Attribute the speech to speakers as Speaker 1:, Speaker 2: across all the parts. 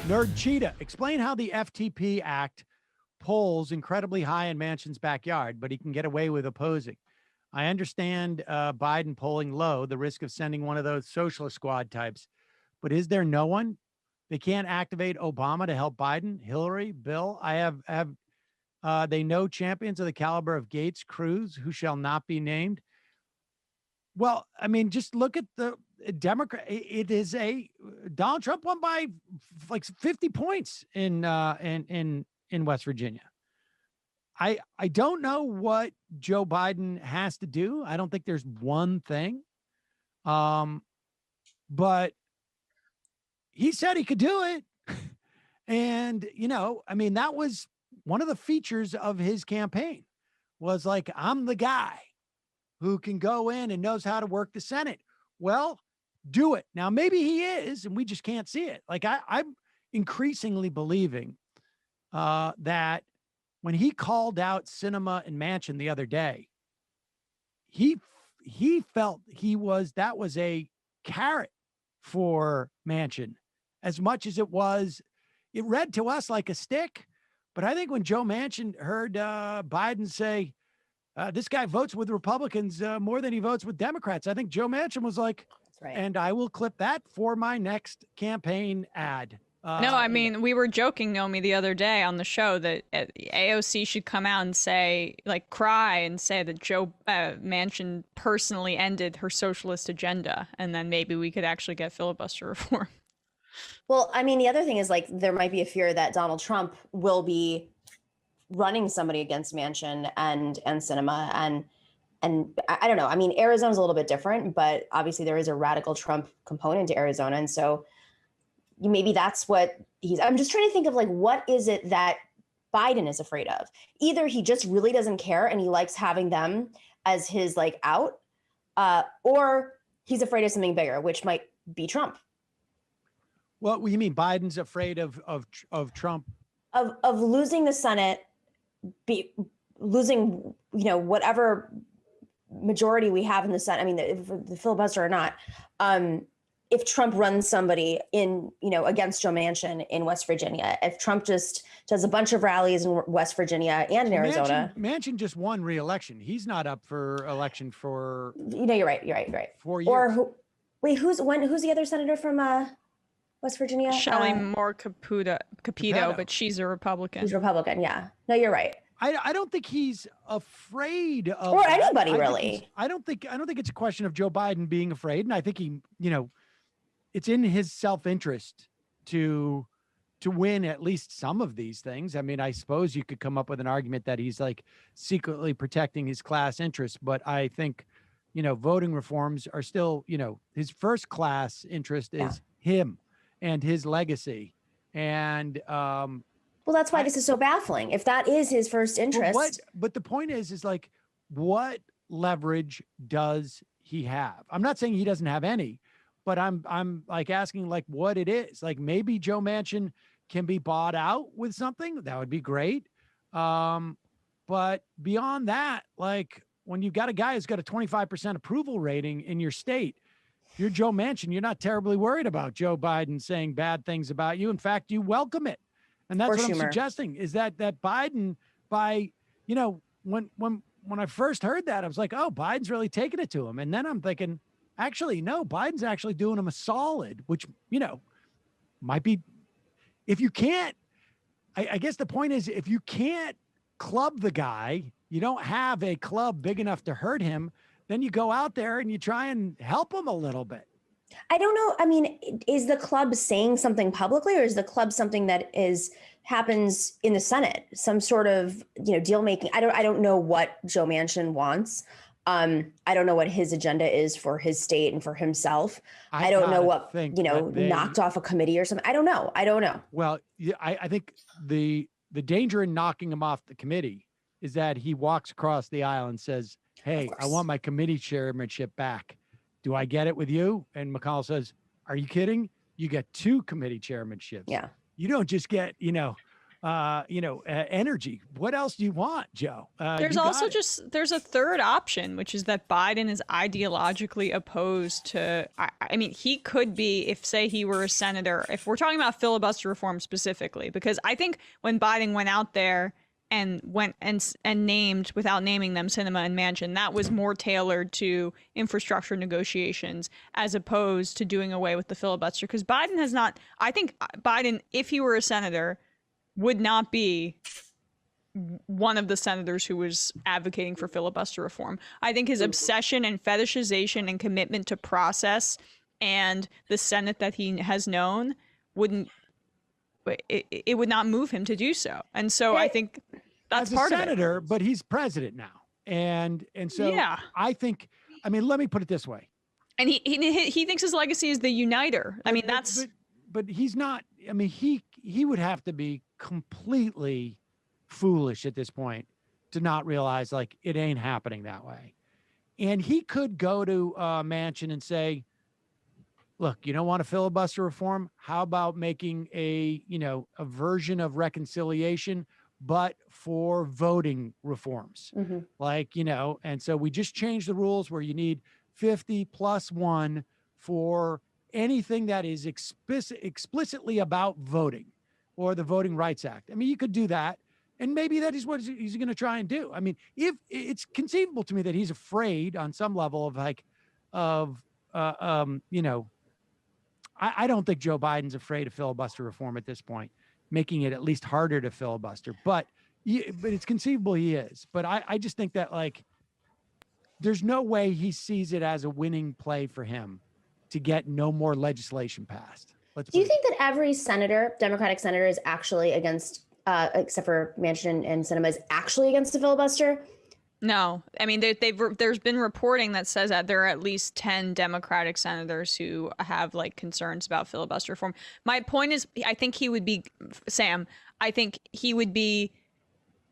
Speaker 1: Nerd Cheetah, explain how the FTP Act polls incredibly high in Manchin's backyard, but he can get away with opposing. I understand Biden polling low, the risk of sending one of those socialist squad types, but is there no one? They can't activate Obama to help Biden, Hillary, Bill. I have they know champions of the caliber of Gates, Cruz, who shall not be named. Well, I mean, just look at the Democrat. It is a Donald Trump won by like 50 points in West Virginia. I don't know what Joe Biden has to do. I don't think there's one thing. But he said he could do it. And, you know, I mean, that was one of the features of his campaign was like, I'm the guy who can go in and knows how to work the Senate. Well, do it. Now, maybe he is, and we just can't see it. Like I'm increasingly believing that when he called out Sinema and Manchin the other day, he felt that was a carrot for Manchin as much as it read to us like a stick. But I think when Joe Manchin heard Biden say, this guy votes with Republicans more than he votes with Democrats, I think Joe Manchin was like, that's right. And I will clip that for my next campaign ad.
Speaker 2: No, I mean, we were joking, Nomi, the other day on the show that AOC should come out and say, like, cry and say that Joe Manchin personally ended her socialist agenda. And then maybe we could actually get filibuster reform.
Speaker 3: Well, I mean, the other thing is, like, there might be a fear that Donald Trump will be running somebody against Manchin and Sinema. And I don't know. I mean, Arizona's a little bit different, but obviously there is a radical Trump component to Arizona. And so maybe that's what I'm just trying to think of, like, what is it that Biden is afraid of? Either he just really doesn't care and he likes having them as his, like, out, or he's afraid of something bigger, which might be Trump.
Speaker 1: What do you mean Biden's afraid of Trump?
Speaker 3: Of losing the Senate, losing, you know, whatever majority we have in the Senate. I mean, the filibuster or not, if Trump runs somebody in, you know, against Joe Manchin in West Virginia, if Trump just does a bunch of rallies in West Virginia and in Arizona.
Speaker 1: Manchin just won re-election. He's not up for election for.
Speaker 3: You know, you're right. 4 years. Or who's the other senator from West Virginia?
Speaker 2: Shelley Moore Capito, but she's a Republican.
Speaker 3: She's Republican, yeah. No, you're right.
Speaker 1: I don't think he's afraid of,
Speaker 3: or anybody really.
Speaker 1: I don't think it's a question of Joe Biden being afraid, and I think he, you know, it's in his self-interest to win at least some of these things. I mean, I suppose you could come up with an argument that he's like secretly protecting his class interests, but I think, you know, voting reforms are still, you know, his first class interest is him and his legacy. And well,
Speaker 3: that's why this is so baffling. If that is his first interest.
Speaker 1: But the point is like, what leverage does he have? I'm not saying he doesn't have any, but I'm like asking like what it is. Like maybe Joe Manchin can be bought out with something that would be great. But beyond that, like when you've got a guy who's got a 25% approval rating in your state, if you're Joe Manchin, you're not terribly worried about Joe Biden saying bad things about you. In fact, you welcome it. And that's what I'm suggesting is that Biden, by, you know, when I first heard that, I was like, oh, Biden's really taking it to him. And then I'm thinking, actually, no, Biden's actually doing him a solid, which, you know, might be, if you can't, I guess the point is, if you can't club the guy, you don't have a club big enough to hurt him, then you go out there and you try and help him a little bit.
Speaker 3: I don't know. I mean, is the club saying something publicly, or is the club something that happens in the Senate, some sort of, you know, deal making? I don't know what Joe Manchin wants. I don't know what his agenda is for his state and for himself. I don't know what, you know, knocked off a committee or something. I don't know. Well,
Speaker 1: I think the danger in knocking him off the committee is that he walks across the aisle and says, hey, I want my committee chairmanship back. Do I get it with you? And McConnell says, are you kidding? You get 2 committee chairmanships.
Speaker 3: Yeah.
Speaker 1: You don't just get, you know, energy. What else do you want, Joe?
Speaker 2: There's
Speaker 1: You
Speaker 2: also
Speaker 1: got it.
Speaker 2: there's a third option, which is that Biden is ideologically opposed to. I mean, he could be, if say he were a senator, if we're talking about filibuster reform specifically, because I think when Biden went out there and went and named, without naming them, Sinema and Manchin, that was more tailored to infrastructure negotiations as opposed to doing away with the filibuster. Because Biden has not. I think Biden, if he were a senator, would not be one of the senators who was advocating for filibuster reform. I think his obsession and fetishization and commitment to process and the Senate that he has known wouldn't it would not move him to do so. And so I think that's
Speaker 1: As a
Speaker 2: part
Speaker 1: senator,
Speaker 2: of it.
Speaker 1: but he's president now, and so
Speaker 2: Yeah.
Speaker 1: I think. I mean, let me put it this way.
Speaker 2: And he thinks his legacy is the uniter. I mean, that's
Speaker 1: but he's not. I mean, he would have to be completely foolish at this point to not realize like it ain't happening that way. And he could go to Manchin and say, look, you don't want a filibuster reform? How about making a version of reconciliation, but for voting reforms? Like, and so we just changed the rules where you need 50 plus 1 for anything that is explicitly about voting or the Voting Rights Act. I mean, you could do that. And maybe that is what he's going to try and do. I mean, if it's conceivable to me that he's afraid on some level of I don't think Joe Biden's afraid of filibuster reform at this point, making it at least harder to filibuster. But it's conceivable he is. But I just think that like, there's no way he sees it as a winning play for him to get no more legislation passed.
Speaker 3: Do you think that every senator, Democratic senator, is actually against? Except for Manchin and Sinema, is actually against the filibuster?
Speaker 2: No. I mean, there's been reporting that says that there are at least 10 Democratic senators who have like concerns about filibuster reform. My point is, I think he would be, Sam, I think he would be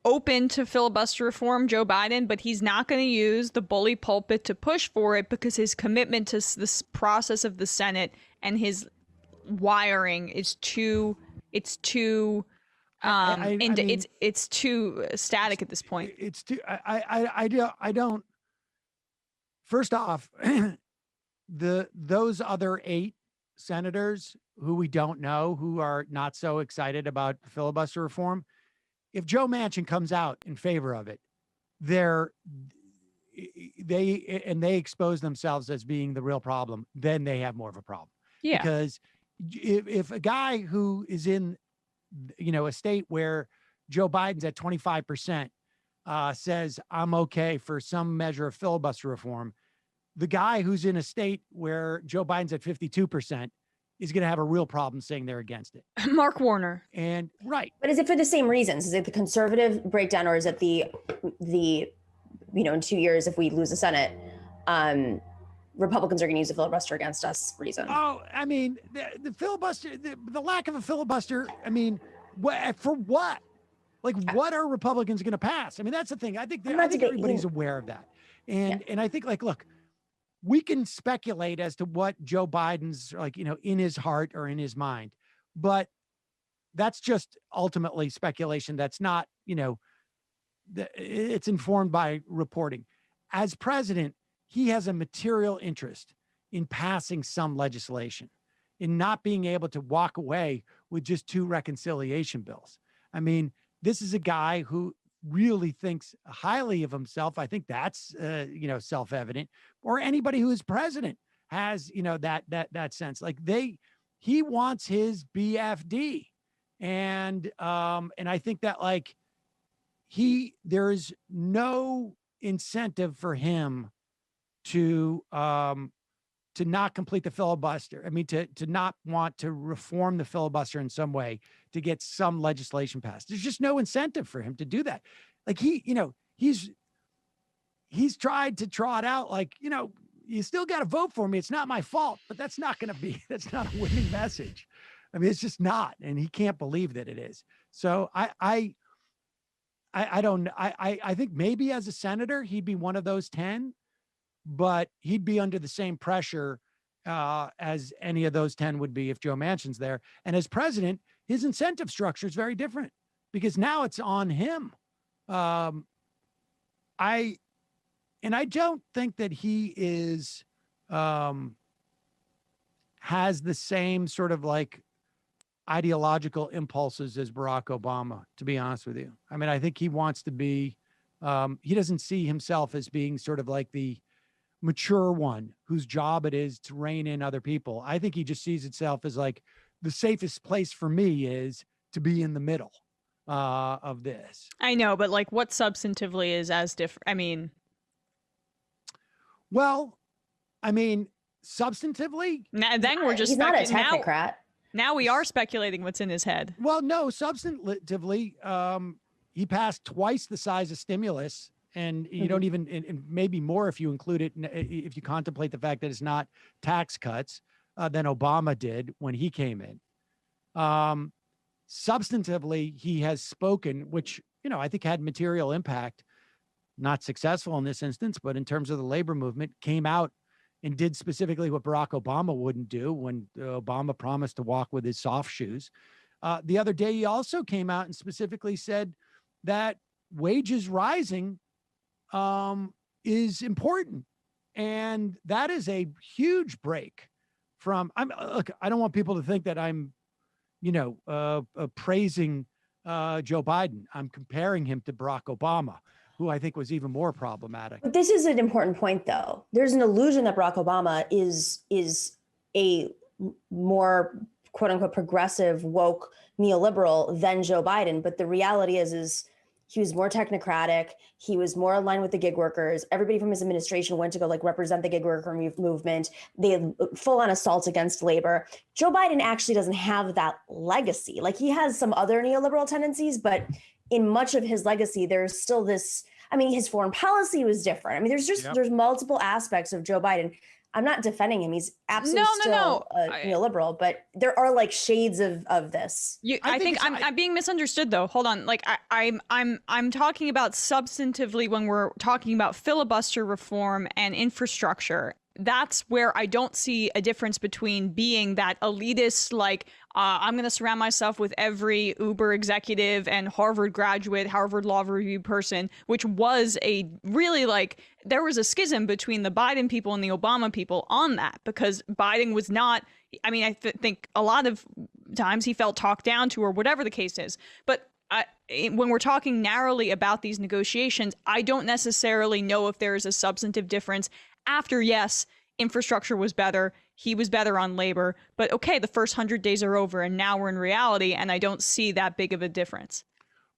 Speaker 2: open to filibuster reform, Joe Biden, but he's not going to use the bully pulpit to push for it because his commitment to this process of the Senate and his wiring is too, it's too, it's too static at this point.
Speaker 1: It's too. I don't. First off, those other 8 senators who we don't know, who are not so excited about filibuster reform, if Joe Manchin comes out in favor of it, they expose themselves as being the real problem, then they have more of a problem.
Speaker 2: Yeah.
Speaker 1: Because if a guy who is in a state where Joe Biden's at 25%, says I'm okay for some measure of filibuster reform, the guy who's in a state where Joe Biden's at 52% is going to have a real problem saying they're against it.
Speaker 2: Mark Warner.
Speaker 1: And right.
Speaker 3: But is it for the same reasons? Is it the conservative breakdown, or is it the in 2 years, if we lose the Senate, Republicans are going to use the filibuster against us reason?
Speaker 1: Oh, I mean, the filibuster, the lack of a filibuster, I mean, for what? Like, what are Republicans going to pass? I mean, that's the thing. I think everybody's aware of that. And I think, like, look, we can speculate as to what Joe Biden's, like, in his heart or in his mind, but that's just ultimately speculation. That's not, it's informed by reporting. As president, he has a material interest in passing some legislation, in not being able to walk away with just 2 reconciliation bills. I mean, this is a guy who really thinks highly of himself. I think that's, self-evident. Or anybody who is president has, that sense. Like he wants his BFD. And I think that like there is no incentive for him to not complete the filibuster. I mean, to not want to reform the filibuster in some way to get some legislation passed. There's just no incentive for him to do that. Like he's tried to trot out like, you still got to vote for me. It's not my fault, but that's not a winning message. I mean, it's just not, and he can't believe that it is. So I think maybe as a senator, he'd be one of those 10, but he'd be under the same pressure as any of those 10 would be if Joe Manchin's there. And as president, his incentive structure is very different. because now it's on him. Um, I don't think that he is has the same sort of like ideological impulses as Barack Obama, to be honest with you. I mean, I think he wants to be, he doesn't see himself as being sort of like the mature one whose job it is to rein in other people. I think he just sees itself as like the safest place for me is to be in the middle of this.
Speaker 2: I know, but like what substantively is as different? I mean,
Speaker 1: well, I mean, substantively,
Speaker 2: then we're just
Speaker 3: he's not a technocrat.
Speaker 2: Now we are speculating what's in his head.
Speaker 1: well, no, substantively, he passed twice the size of stimulus, and you don't even, and maybe more if you include it, if you contemplate the fact that it's not tax cuts than Obama did when he came in. Substantively, he has spoken, which, you know, I think had material impact, not successful in this instance, but in terms of the labor movement, came out and did specifically what Barack Obama wouldn't do when Obama promised to walk with his soft shoes. The other day, he also came out and specifically said that wages rising is important. And that is a huge break from, look, I don't want people to think that I'm, you know, praising Joe Biden. I'm comparing him to Barack Obama, who I think was even more problematic.
Speaker 3: But this is an important point, though. There's an illusion that Barack Obama is a more quote unquote progressive, woke neoliberal than Joe Biden. But the reality is he was more technocratic. He was more aligned with the gig workers. Everybody from his administration went to go like represent the gig worker movement. They had full on assaults against labor. Joe Biden actually doesn't have that legacy. Like he has some other neoliberal tendencies, but in much of his legacy, there's still this, I mean, his foreign policy was different. I mean, there's multiple aspects of Joe Biden. I'm not defending him. He's absolutely still a neoliberal, but there are like shades of this.
Speaker 2: I think I'm being misunderstood though. Hold on. Like I'm talking about substantively when we're talking about filibuster reform and infrastructure. That's where I don't see a difference between being that elitist, like I'm going to surround myself with every Uber executive and Harvard graduate, Harvard Law Review person, which was a really like there was a schism between the Biden people and the Obama people on that, because Biden was not. I mean, I think a lot of times he felt talked down to or whatever the case is. But when we're talking narrowly about these negotiations, I don't necessarily know if there is a substantive difference. After, yes, infrastructure was better. He was better on labor. But OK, the first 100 days are over and now we're in reality. And I don't see that big of a difference.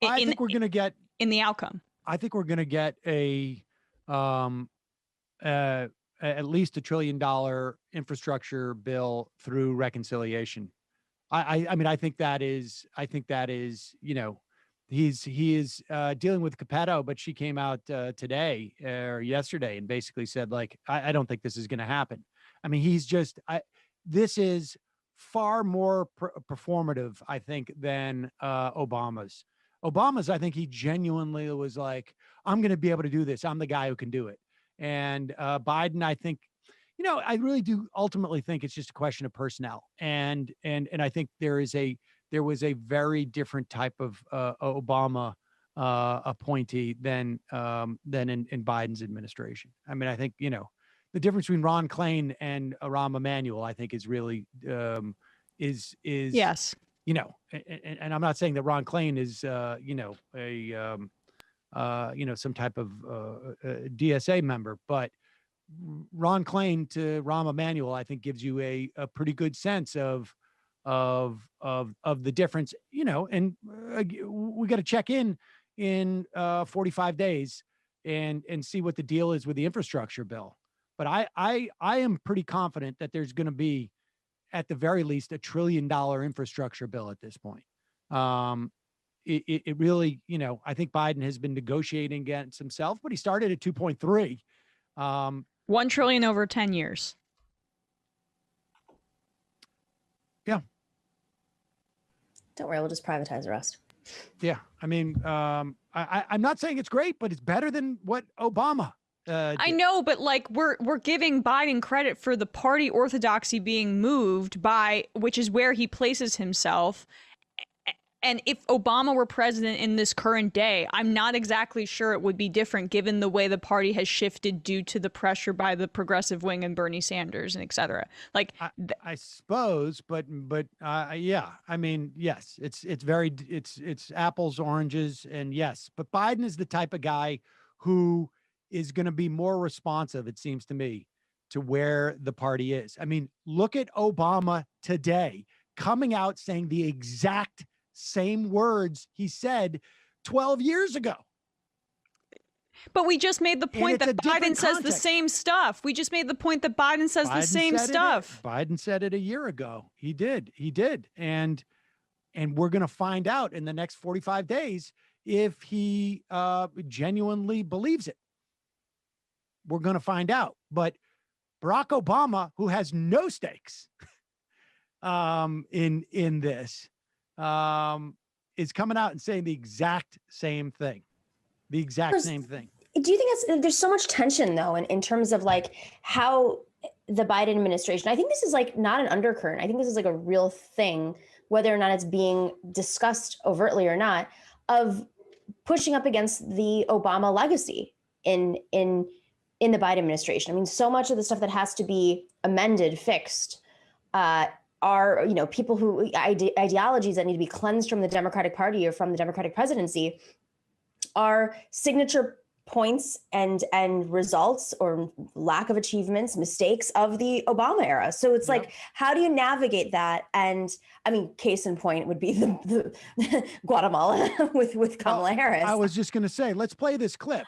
Speaker 1: I think we're going to get
Speaker 2: in the outcome. I
Speaker 1: think we're going to get at least $1 trillion infrastructure bill through reconciliation. I mean, I think that is, you know, he is dealing with Capetto, but she came out today or yesterday and basically said, like, I don't think this is going to happen. I mean, he's just, this is far more performative, I think, than Obama's. I think he genuinely was like, I'm going to be able to do this. I'm the guy who can do it. And Biden, I think, you know, I really do ultimately think it's just a question of personnel. And I think there was a very different type of Obama appointee than in Biden's administration. I mean, I think, you know, the difference between Ron Klain and Rahm Emanuel, I think, is really is
Speaker 2: yes.
Speaker 1: You know, and I'm not saying that Ron Klain is you know, you know, some type of DSA member, but Ron Klain to Rahm Emanuel, I think, gives you a pretty good sense of the difference, you know. And we got to check in 45 days and see what the deal is with the infrastructure bill. But I am pretty confident that there's going to be, at the very least, $1 trillion infrastructure bill at this point. It really, you know, I think Biden has been negotiating against himself, but he started at 2.3.
Speaker 2: 1 trillion over 10 years.
Speaker 1: Yeah.
Speaker 3: Don't worry, we'll just privatize the rest.
Speaker 1: Yeah. I mean, I'm not saying it's great, but it's better than what Obama
Speaker 2: I know, but like we're giving Biden credit for the party orthodoxy being moved by, which is where he places himself. And if Obama were president in this current day, I'm not exactly sure it would be different given the way the party has shifted due to the pressure by the progressive wing and Bernie Sanders and et cetera. Like,
Speaker 1: I suppose, but yeah, I mean, yes, it's apples, oranges, and yes, but Biden is the type of guy who is going to be more responsive, it seems to me, to where the party is. I mean, look at Obama today coming out saying the exact same words he said 12 years ago.
Speaker 2: But we just made the point that Biden says the same stuff. We just made the point that Biden says the same stuff.
Speaker 1: Biden said it a year ago. He did. And we're going to find out in the next 45 days if he genuinely believes it. We're going to find out. But Barack Obama, who has no stakes in this, is coming out and saying the exact same thing. The exact same thing.
Speaker 3: Do you think there's so much tension though in terms of like how the Biden administration, I think this is like not an undercurrent. I think this is like a real thing, whether or not it's being discussed overtly or not, of pushing up against the Obama legacy in the Biden administration. I mean, so much of the stuff that has to be amended, fixed, are, you know, people who ideologies that need to be cleansed from the Democratic Party or from the Democratic presidency are signature points and results or lack of achievements, mistakes of the Obama era. So it's like, how do you navigate that? And I mean, case in point would be the Guatemala with Kamala Harris.
Speaker 1: I was just going to say, let's play this clip.